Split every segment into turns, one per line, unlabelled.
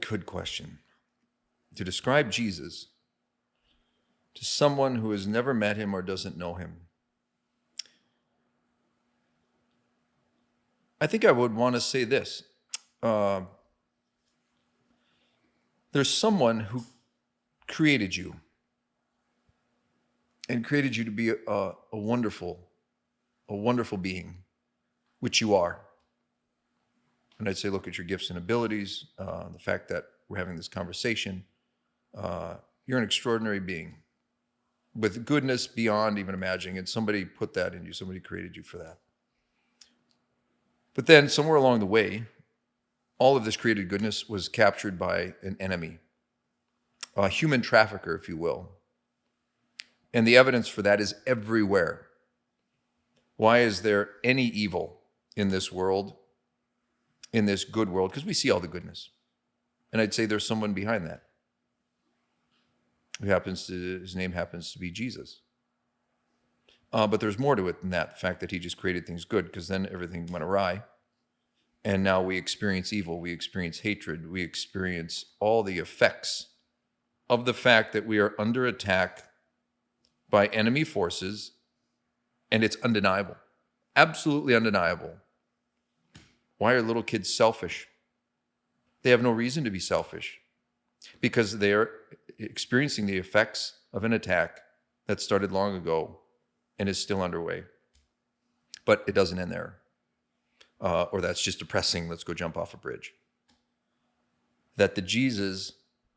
good question. To describe Jesus to someone who has never met him or doesn't know him, I think I would want to say this. There's someone who created you and created you to be a wonderful being, which you are. And I'd say, look at your gifts and abilities, the fact that we're having this conversation. You're an extraordinary being with goodness beyond even imagining. And somebody put that in you. Somebody created you for that. But then somewhere along the way, all of this created goodness was captured by an enemy, a human trafficker, if you will. And the evidence for that is everywhere. Why is there any evil in this world, in this good world? Because we see all the goodness. And I'd say there's someone behind that. His name happens to be Jesus. But there's more to it than that, the fact that he just created things good, because then everything went awry. And now we experience evil, we experience hatred, we experience all the effects of the fact that we are under attack by enemy forces, and it's undeniable, absolutely undeniable. Why are little kids selfish? They have no reason to be selfish, because they are experiencing the effects of an attack that started long ago and is still underway. But it doesn't end there. Or that's just depressing, let's go jump off a bridge. That the Jesus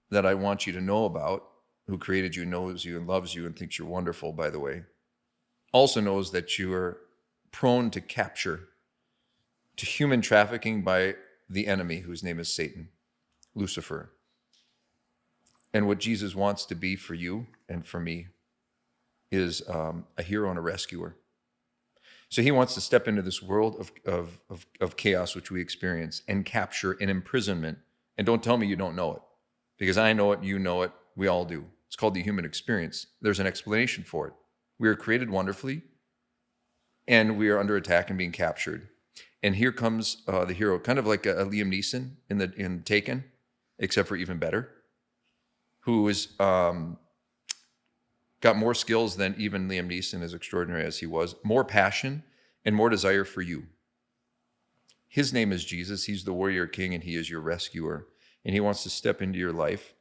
that I want you to know about, who created you, knows you, and loves you, and thinks you're wonderful, by the way, also knows that you are prone to capture, to human trafficking by the enemy, whose name is Satan, Lucifer. And what Jesus wants to be for you and for me is a hero and a rescuer. So he wants to step into this world of chaos which we experience and capture an imprisonment. And don't tell me you don't know it, because I know it, you know it, we all do. It's called the human experience. There's an explanation for it. We are created wonderfully, and we are under attack and being captured. And here comes the hero, kind of like a Liam Neeson in Taken, except for even better, who is got more skills than even Liam Neeson, as extraordinary as he was, more passion and more desire for you. His name is Jesus. He's the warrior king, and he is your rescuer. And he wants to step into your life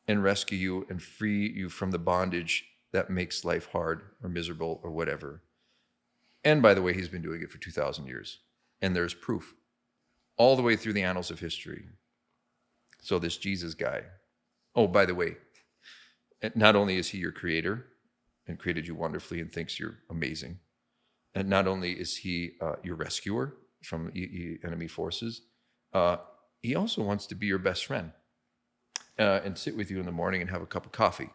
and rescue you and free you from the bondage that makes life hard or miserable or whatever. And by the way, he's been doing it for 2,000 years. And there's proof all the way through the annals of history. So this Jesus guy, oh, by the way, not only is he your creator and created you wonderfully and thinks you're amazing, and not only is he your rescuer from enemy forces, he also wants to be your best friend and sit with you in the morning and have a cup of coffee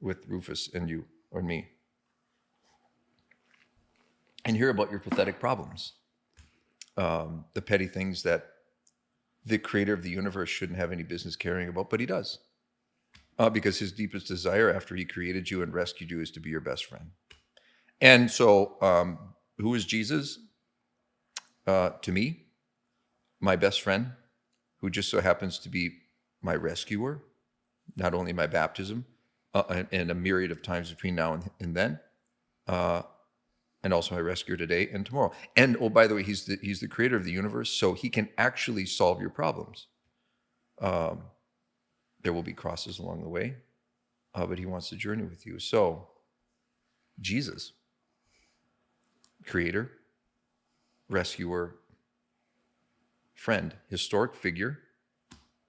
with Rufus and you or me and hear about your pathetic problems, the petty things that the creator of the universe shouldn't have any business caring about, but he does. Because his deepest desire after he created you and rescued you is to be your best friend. And so who is Jesus? To me, my best friend, who just so happens to be my rescuer, not only my baptism, and a myriad of times between now and then, and also my rescuer today and tomorrow. And oh, by the way, he's the creator of the universe, so he can actually solve your problems. There will be crosses along the way, but he wants to journey with you. So, Jesus, creator, rescuer, friend, historic figure.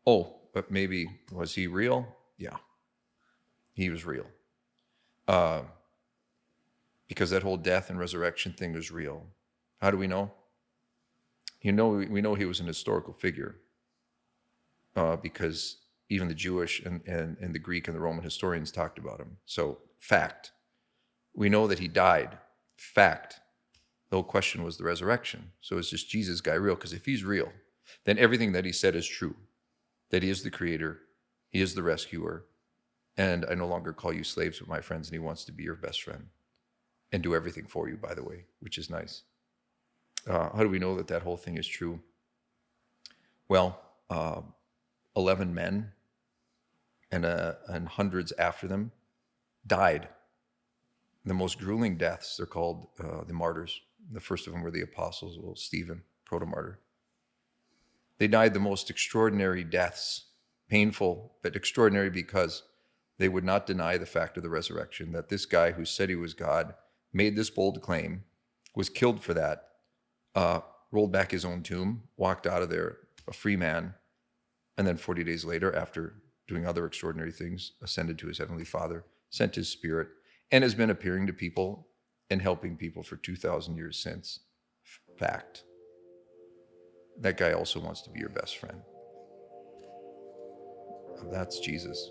Oh, but maybe, was he real? Yeah, he was real. Because that whole death and resurrection thing was real. How do we know? We know he was an historical figure because even the Jewish and the Greek and the Roman historians talked about him. So, fact. We know that he died. Fact. The whole question was the resurrection. So is this Jesus guy real? Because if he's real, then everything that he said is true. That he is the creator, he is the rescuer, and I no longer call you slaves but my friends, and he wants to be your best friend and do everything for you, by the way, which is nice. How do we know that whole thing is true? Well, 11 men and hundreds after them died. The most grueling deaths, they're called the martyrs. The first of them were the apostles, well, Stephen, proto-martyr. They died the most extraordinary deaths, painful, but extraordinary because they would not deny the fact of the resurrection, that this guy who said he was God, made this bold claim, was killed for that, rolled back his own tomb, walked out of there a free man, and then 40 days later, after doing other extraordinary things, ascended to his heavenly Father, sent his Spirit, and has been appearing to people and helping people for 2,000 years since. Fact. That guy also wants to be your best friend. That's Jesus.